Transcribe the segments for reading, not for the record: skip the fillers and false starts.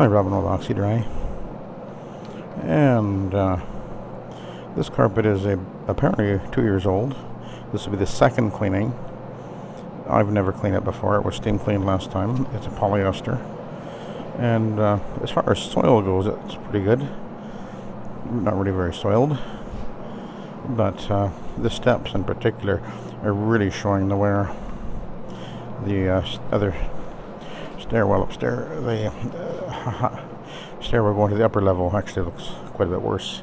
Hi, Robin with Oxy-Dry. And this carpet is apparently 2 years old. This will be the second cleaning. I've never cleaned it before. It was steam cleaned last time. It's a polyester. And as far as soil goes, it's pretty good. Not really very soiled. But the steps in particular are really showing the wear. The other stairwell upstairs, the stairwell going to the upper level actually looks quite a bit worse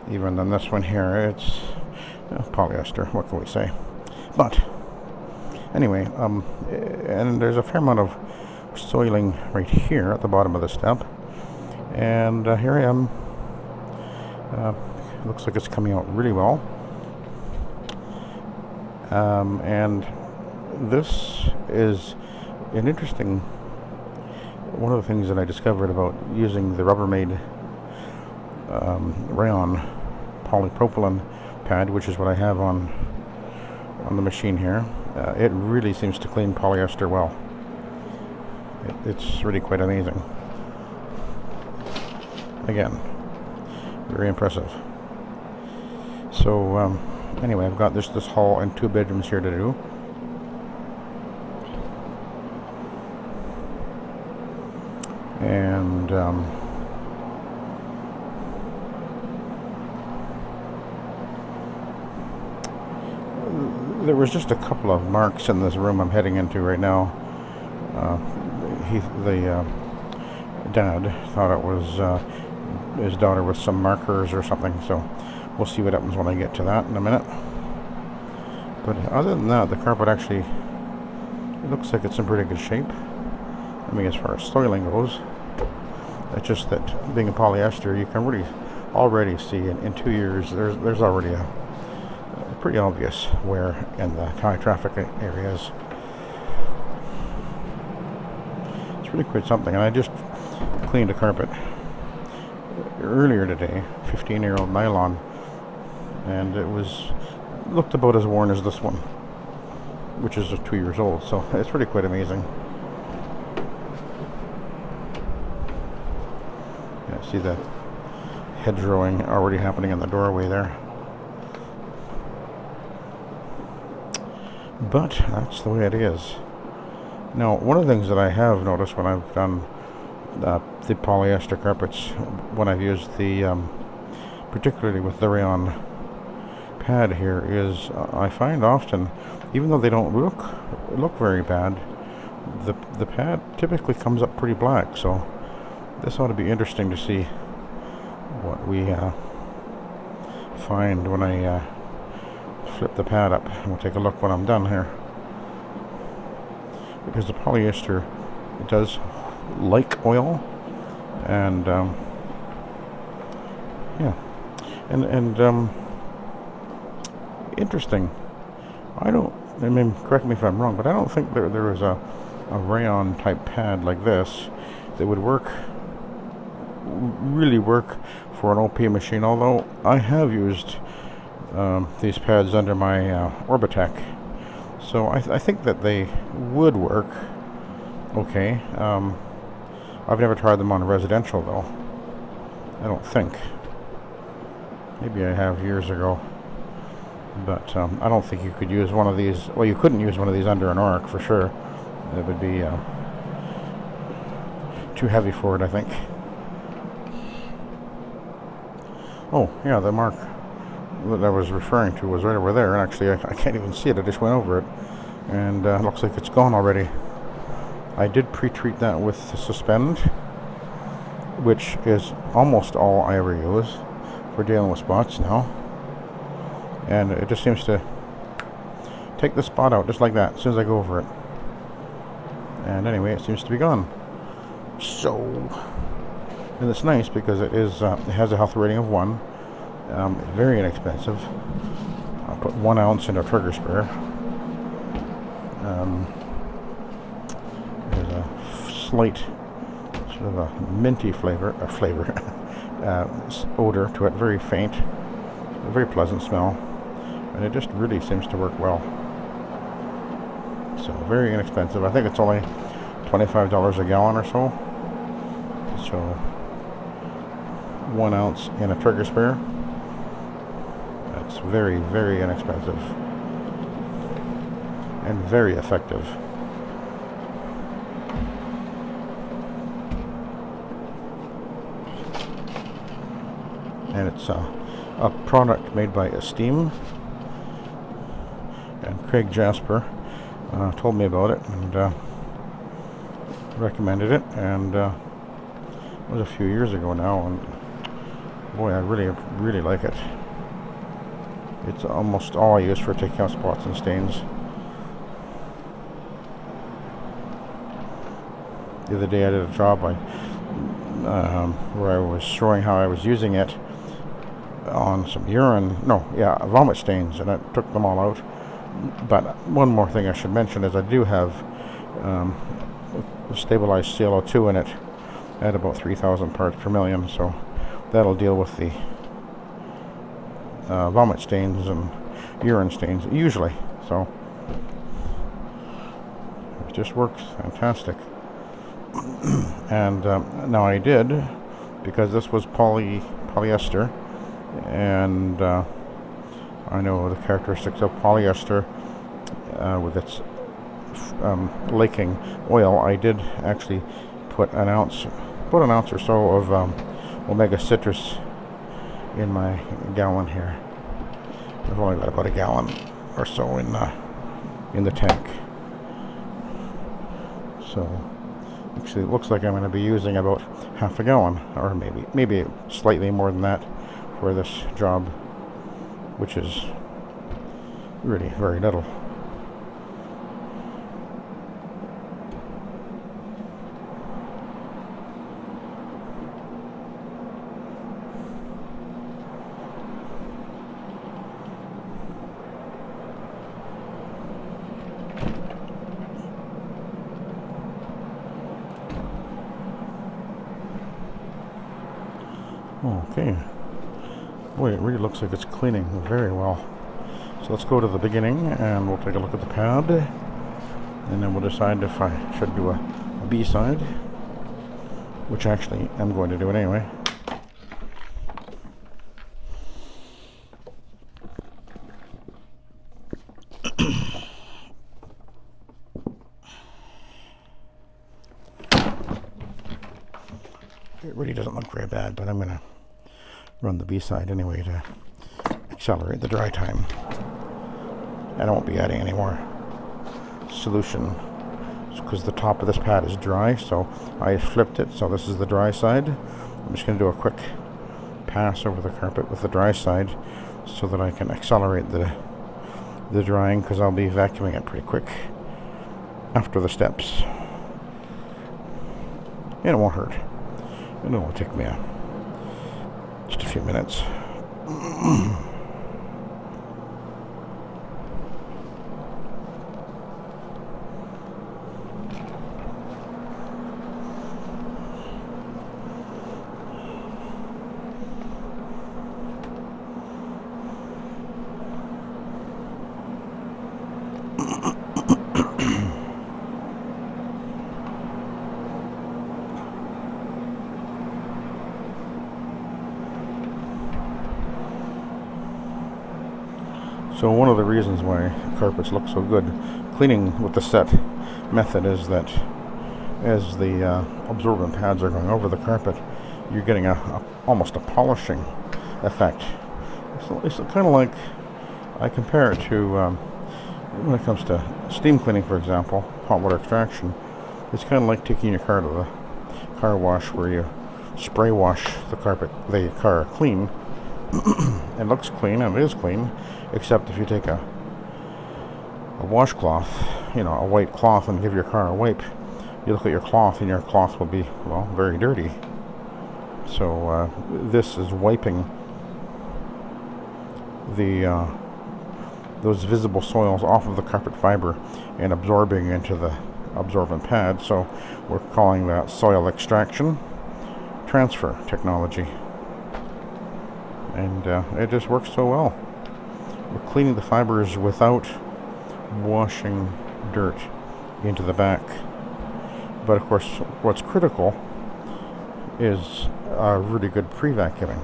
even than this one here. It's polyester, what can we say? But anyway, and there's a fair amount of soiling right here at the bottom of the step, and here I am. Looks like it's coming out really well, and this is an interesting one of the things that I discovered about using the Rubbermaid Rayon polypropylene pad, which is what I have on the machine here. It really seems to clean polyester well. It's really quite amazing. Again, very impressive. So anyway, I've got this hall and 2 bedrooms here to do. And there was just a couple of marks in this room I'm heading into right now. The dad thought it was his daughter with some markers or something, so we'll see what happens when I get to that in a minute. But other than that, the carpet actually, it looks like it's in pretty good shape. I mean, as far as soiling goes, it's just that being a polyester, you can really already see in 2 years there's already a pretty obvious wear in the high traffic areas. It's really quite something. And I just cleaned a carpet earlier today, 15-year-old nylon, and it looked about as worn as this one, which is 2 years old. So it's really quite amazing. See the hedgerowing already happening in the doorway there. But that's the way it is. Now, one of the things that I have noticed when I've done the polyester carpets, when I've used particularly with the rayon pad here, is I find often, even though they don't look very bad, the pad typically comes up pretty black. So this ought to be interesting to see what we find when I flip the pad up. We'll take a look when I'm done here, because the polyester, it does like oil, and yeah, and interesting. I mean, correct me if I'm wrong, but I don't think there is a rayon type pad like this that would really work for an OP machine, although I have used these pads under my Orbitec, so I think that they would work okay. I've never tried them on residential though. I don't think. Maybe I have years ago, but I don't think you could use one of these. Well, you couldn't use one of these under an arc for sure. It would be too heavy for it, I think. Oh, yeah, the mark that I was referring to was right over there, and actually I can't even see it. I just went over it, and it looks like it's gone already. I did pre-treat that with Suspend, which is almost all I ever use for dealing with spots now, and it just seems to take the spot out just like that as soon as I go over it. And anyway, it seems to be gone. So, and it's nice because it has a health rating of 1. Very inexpensive. I'll put 1 ounce in a trigger sprayer. There's a slight sort of a minty flavor odor to it, very faint, a very pleasant smell, and it just really seems to work well. So very inexpensive. I think it's only $25 a gallon or so. It's So 1 ounce in a trigger spare. That's very, very inexpensive and very effective. And it's a product made by Esteem, and Craig Jasper told me about it and recommended it, and it was a few years ago now, and boy, I really like it. It's almost all I use for taking out spots and stains. The other day I did a job where I was showing how I was using it on some vomit stains, and it took them all out. But one more thing I should mention is I do have stabilized ClO2 in it at about 3,000 parts per million, so that'll deal with the vomit stains and urine stains usually. So it just works fantastic. And now I did, because this was polyester, and I know the characteristics of polyester with its laking oil. I did actually put an ounce or so of omega citrus in my gallon here. I've only got about a gallon or so in the tank. So actually it looks like I'm going to be using about half a gallon, or maybe slightly more than that for this job, which is really very little. Okay. Boy, it really looks like it's cleaning very well. So let's go to the beginning and we'll take a look at the pad, and then we'll decide if I should do a B side, which actually I'm going to do it anyway. It really doesn't look very bad, but I'm going to run the B side anyway to accelerate the dry time. And I won't be adding any more solution because the top of this pad is dry, so I flipped it, so this is the dry side. I'm just going to do a quick pass over the carpet with the dry side so that I can accelerate the drying, because I'll be vacuuming it pretty quick after the steps. And it won't hurt. It'll only take me just a few minutes. So one of the reasons why carpets look so good cleaning with the SETT method is that as the absorbent pads are going over the carpet, you're getting almost a polishing effect. It's kind of like, I compare it to when it comes to steam cleaning, for example, hot water extraction. It's kind of like taking your car to the car wash, where you spray wash the car clean. It looks clean, and it is clean, except if you take a washcloth, a white cloth, and give your car a wipe, you look at your cloth, and your cloth will be, well, very dirty. So this is wiping those visible soils off of the carpet fiber and absorbing into the absorbent pad. So we're calling that soil extraction transfer technology. And it just works so well. We're cleaning the fibers without washing dirt into the back. But of course, what's critical is really good pre-vacuuming.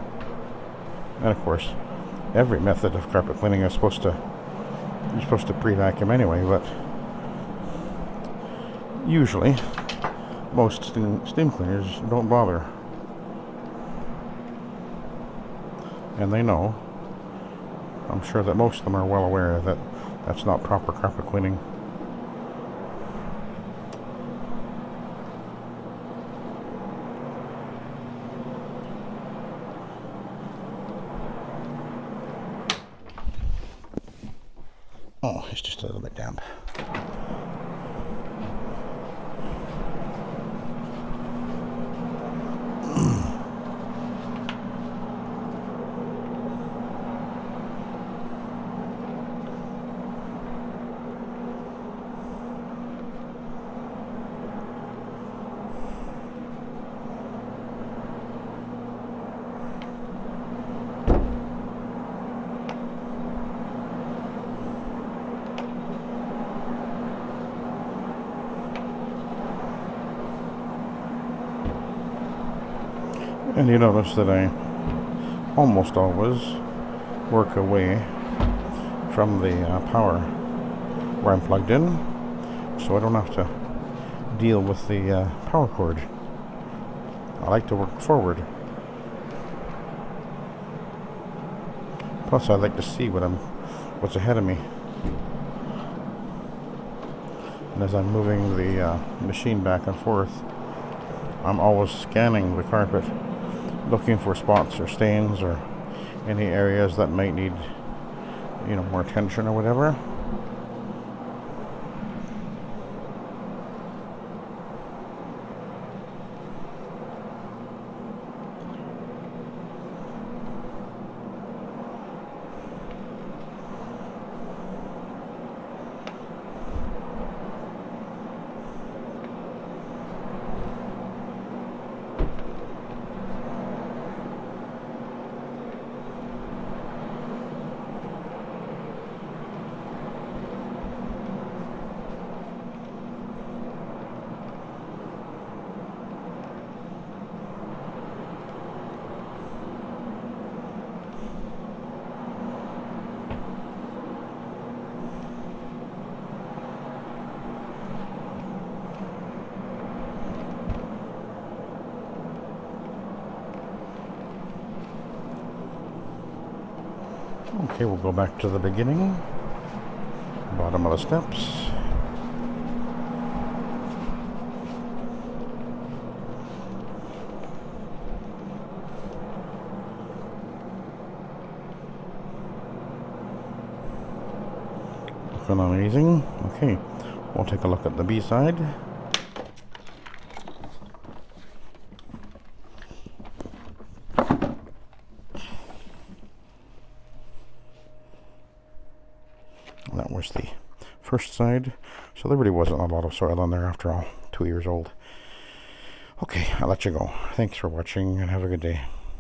And of course, every method of carpet cleaning is you're supposed to pre-vacuum anyway, but usually most steam cleaners don't bother. And they know. I'm sure that most of them are well aware that that's not proper carpet cleaning. Oh, it's just a little bit damp. And you notice that I almost always work away from the power where I'm plugged in, so I don't have to deal with the power cord. I like to work forward. Plus I like to see what's ahead of me. And as I'm moving the machine back and forth, I'm always scanning the carpet, looking for spots or stains or any areas that might need, more attention or whatever. Okay, we'll go back to the beginning. Bottom of the steps. Looking amazing. Okay, we'll take a look at the B side. That was the first side, so there really wasn't a lot of soil on there after all. 2 years old. Okay, I'll let you go. Thanks for watching and have a good day.